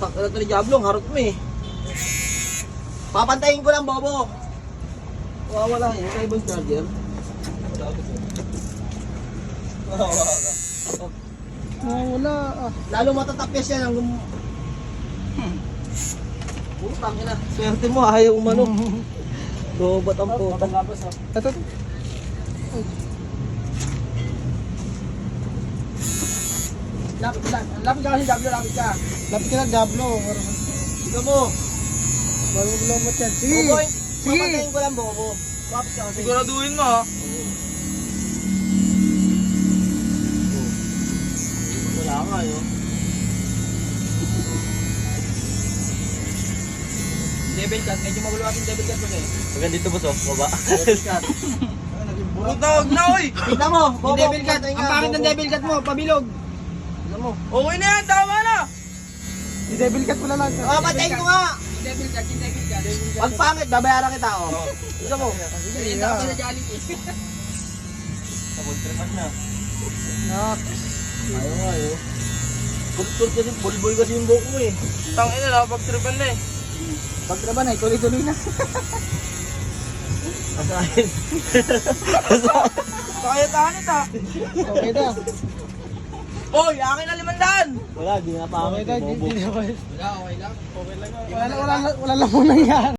Putak na ito ni Diablo, harot mo eh. Papantayin ko lang, Bobo. Wala yun, sa ibang charger. Wala. Lalo matatapyas yan ang Putang ina. Swerte mo, ayaw umano. Dobat ang puta. Ito. Lapit ka kasi Diablo, lapit ka. Lapit ka na, Diablo. Ikaw mo. Marunong lumot yan. Sige. Bobo, Sige. papantayin ko lang, Bobo. Lapit ka kasi. Siguraduhin mo ha. Wala nga yun. Devil cut, medyo magulo ating devil cut kasi. Hanggang dito boss oh, baba. Devil cut. Puta, huwag na oy! Tignan mo, Yung devil cut. papantayin Ang nga, pangit ng Bobo. devil cut mo. Pabilog. Tignan mo. Okay na yan, tama na! Yung devil cut mo na lang. Ah, patayin ko nga. Devil cut. Yung devil cut. Pag pangit, babayaran kita, oh. Tignan mo. Sige. Sabon trepan na. Ayaw nga, yun. Kultur kasi, bulbul kasi yung buhok mo eh. Tangin na, pag-tripan na eh. Pagtraban na, tuloy-tuloy na. Asahin. Kaya tanit ha. Okay na. Oy, akin na 500! Wala, di nga pangit. Okay na. Bobo. Hindi na. Wala, okay lang. Okay lang. Wala lang muna yan.